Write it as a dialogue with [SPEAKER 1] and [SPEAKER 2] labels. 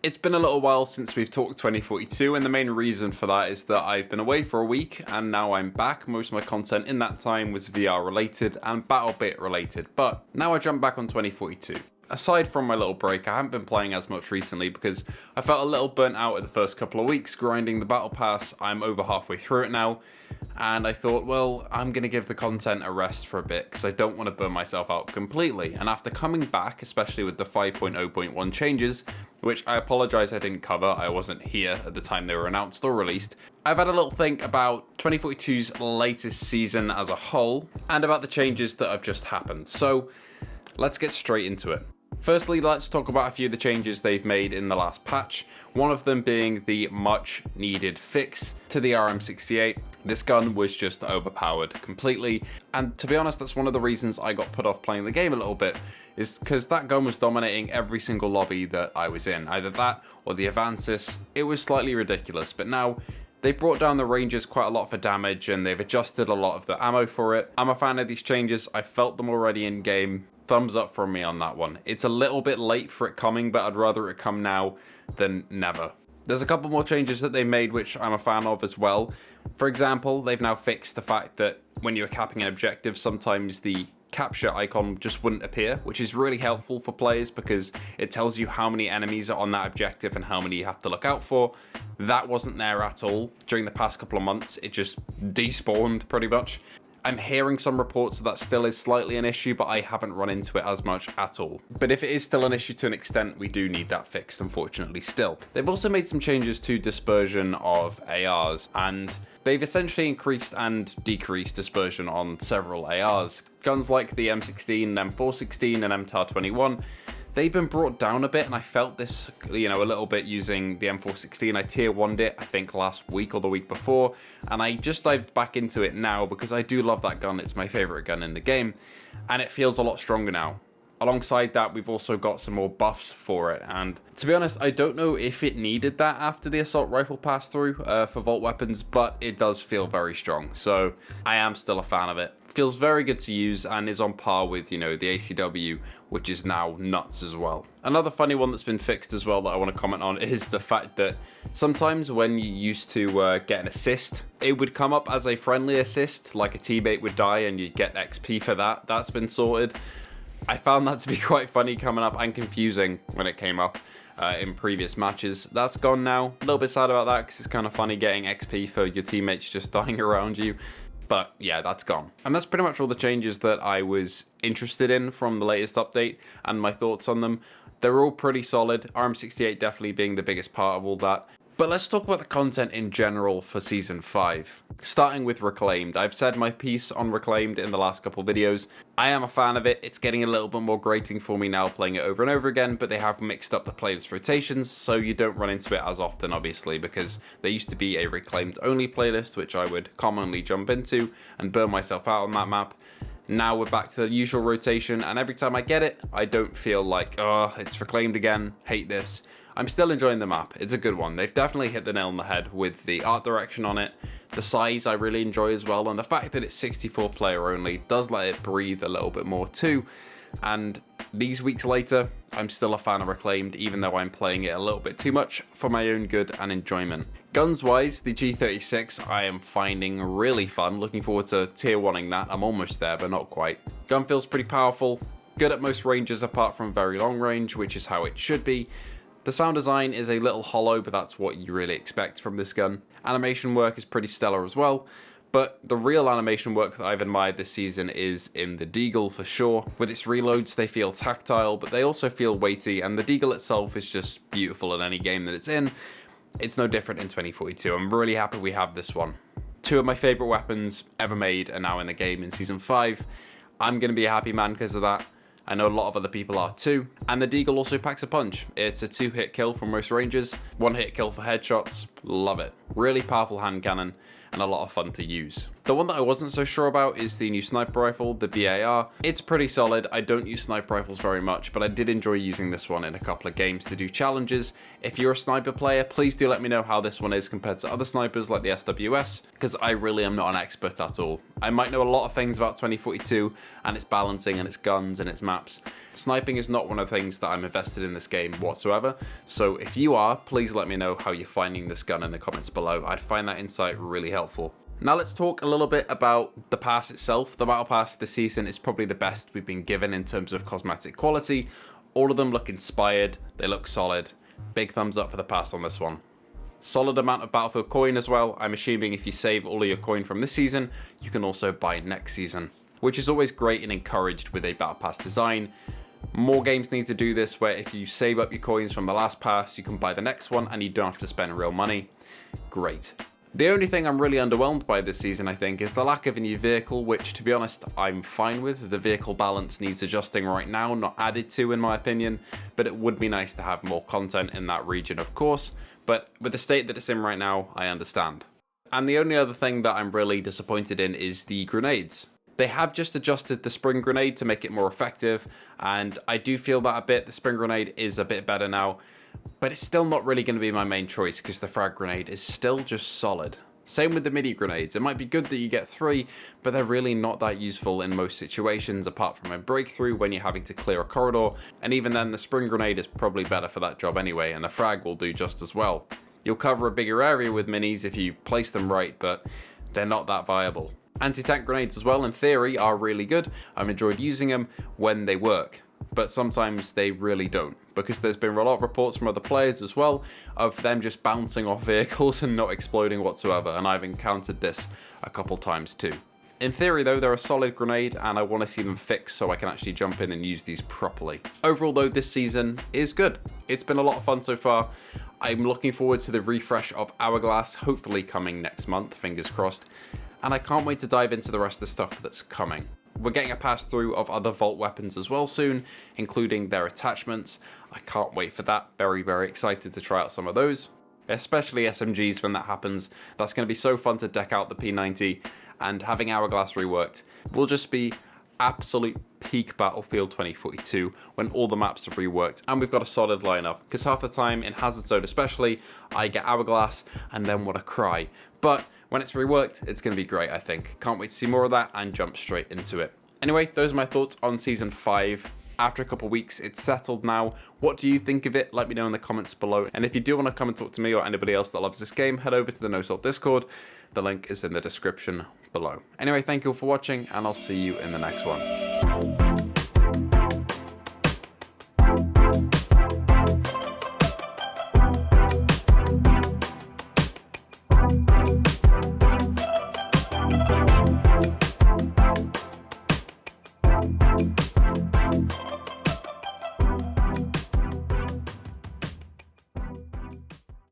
[SPEAKER 1] It's been a little while since we've talked 2042, and the main reason for that is that I've been away for a week and now I'm back. Most of my content in that time was VR related and BattleBit related, but now I jump back on 2042. Aside from my little break, I haven't been playing as much recently because I felt a little burnt out at the first couple of weeks grinding the Battle Pass. I'm over halfway through it now, and I thought, well, I'm going to give the content a rest for a bit because I don't want to burn myself out completely. And after coming back, especially with the 5.0.1 changes, which I apologize I didn't cover, I wasn't here at the time they were announced or released, I've had a little think about 2042's latest season as a whole and about the changes that have just happened. So let's get straight into it. Firstly, let's talk about a few of the changes they've made in the last patch, one of them being the much needed fix to the RM68. This gun was just overpowered completely, and to be honest, that's one of the reasons I got put off playing the game a little bit, is because that gun was dominating every single lobby that I was in, either that or the Avansis. It was slightly ridiculous, but now they brought down the ranges quite a lot for damage and they've adjusted a lot of the ammo for it. I'm a fan of these changes, I felt them already in game. Thumbs up from me on that one. It's a little bit late for it coming, but I'd rather it come now than never. There's a couple more changes that they made which I'm a fan of as well. For example, they've now fixed the fact that when you're capping an objective, sometimes the capture icon just wouldn't appear, which is really helpful for players because it tells you how many enemies are on that objective and how many you have to look out for. That wasn't there at all during the past couple of months. It just despawned pretty much. I'm hearing some reports that still is slightly an issue, but I haven't run into it as much at all. But if it is still an issue to an extent, we do need that fixed, unfortunately, still. They've also made some changes to dispersion of ARs, and they've essentially increased and decreased dispersion on several ARs. Guns like the M16, M416, and MTAR-21, they've been brought down a bit, and I felt this, a little bit using the M416. I tier 1'd it, I think last week or the week before, and I just dived back into it now because I do love that gun. It's my favorite gun in the game, and it feels a lot stronger now. Alongside that, we've also got some more buffs for it, and to be honest, I don't know if it needed that after the assault rifle pass through for vault weapons, but it does feel very strong, so I am still a fan of it. Feels very good to use and is on par with, the ACW, which is now nuts as well. Another funny one that's been fixed as well that I want to comment on is the fact that sometimes when you used to get an assist, it would come up as a friendly assist, like a teammate would die and you'd get XP for that. That's been sorted. I found that to be quite funny coming up and confusing when it came up in previous matches. That's gone now. A little bit sad about that because it's kind of funny getting XP for your teammates just dying around you. But yeah, that's gone. And that's pretty much all the changes that I was interested in from the latest update and my thoughts on them. They're all pretty solid, RM68 definitely being the biggest part of all that. But let's talk about the content in general for Season 5. Starting with Reclaimed. I've said my piece on Reclaimed in the last couple videos. I am a fan of it. It's getting a little bit more grating for me now playing it over and over again, but they have mixed up the playlist rotations, so you don't run into it as often, obviously, because there used to be a Reclaimed only playlist, which I would commonly jump into and burn myself out on that map. Now we're back to the usual rotation, and every time I get it, I don't feel like, oh, it's Reclaimed again, hate this. I'm still enjoying the map. It's a good one. They've definitely hit the nail on the head with the art direction on it. The size I really enjoy as well, and the fact that it's 64 player only does let it breathe a little bit more too. And these weeks later, I'm still a fan of Reclaimed, even though I'm playing it a little bit too much for my own good and enjoyment. Guns wise, the G36 I am finding really fun. Looking forward to tier 1ing that. I'm almost there, but not quite. Gun feels pretty powerful. Good at most ranges apart from very long range, which is how it should be. The sound design is a little hollow, but that's what you really expect from this gun. Animation work is pretty stellar as well, but the real animation work that I've admired this season is in the Deagle for sure. With its reloads, they feel tactile, but they also feel weighty, and the Deagle itself is just beautiful in any game that it's in. It's no different in 2042. I'm really happy we have this one. Two of my favourite weapons ever made are now in the game in Season 5. I'm going to be a happy man because of that. I know a lot of other people are too. And the Deagle also packs a punch. It's a 2-hit kill from most ranges, 1-hit kill for headshots. Love it. Really powerful hand cannon and a lot of fun to use. The one that I wasn't so sure about is the new sniper rifle, the BAR. It's pretty solid. I don't use sniper rifles very much, but I did enjoy using this one in a couple of games to do challenges. If you're a sniper player, please do let me know how this one is compared to other snipers like the SWS, because I really am not an expert at all. I might know a lot of things about 2042 and its balancing and its guns and its maps. Sniping is not one of the things that I'm invested in this game whatsoever, so if you are, please let me know how you're finding this gun in the comments below. I'd find that insight really helpful. Now let's talk a little bit about the pass itself. The Battle Pass this season is probably the best we've been given in terms of cosmetic quality. All of them look inspired, they look solid. Big thumbs up for the pass on this one. Solid amount of Battlefield coin as well. I'm assuming if you save all of your coin from this season, you can also buy next season, which is always great and encouraged with a Battle Pass design. More games need to do this, where if you save up your coins from the last pass, you can buy the next one and you don't have to spend real money. Great. The only thing I'm really underwhelmed by this season, I think, is the lack of a new vehicle, which, to be honest, I'm fine with. The vehicle balance needs adjusting right now, not added to, in my opinion, but it would be nice to have more content in that region, of course, but with the state that it's in right now, I understand. And the only other thing that I'm really disappointed in is the grenades. They have just adjusted the spring grenade to make it more effective, and I do feel that a bit. The spring grenade is a bit better now, but it's still not really going to be my main choice because the frag grenade is still just solid. Same with the mini grenades. It might be good that you get 3, but they're really not that useful in most situations apart from a breakthrough when you're having to clear a corridor, and even then the spring grenade is probably better for that job anyway, and the frag will do just as well. You'll cover a bigger area with minis if you place them right, but they're not that viable. Anti-tank grenades as well, in theory, are really good. I've enjoyed using them when they work, but sometimes they really don't, because there's been a lot of reports from other players as well of them just bouncing off vehicles and not exploding whatsoever, and I've encountered this a couple times too. In theory though, they're a solid grenade and I want to see them fixed so I can actually jump in and use these properly. Overall though, this season is good. It's been a lot of fun so far. I'm looking forward to the refresh of Hourglass, hopefully coming next month, fingers crossed, and I can't wait to dive into the rest of the stuff that's coming. We're getting a pass through of other Vault weapons as well soon, including their attachments. I can't wait for that. Very, very excited to try out some of those, especially SMGs when that happens. That's going to be so fun to deck out the P90, and having Hourglass reworked will just be absolute peak Battlefield 2042 when all the maps are reworked and we've got a solid lineup, because half the time in Hazard Zone especially, I get Hourglass and then what a cry. But when it's reworked, it's going to be great, I think. Can't wait to see more of that and jump straight into it. Anyway, those are my thoughts on Season 5. After a couple weeks, it's settled now. What do you think of it? Let me know in the comments below. And if you do want to come and talk to me or anybody else that loves this game, head over to the NoSalt Discord. The link is in the description below. Anyway, thank you all for watching, and I'll see you in the next one.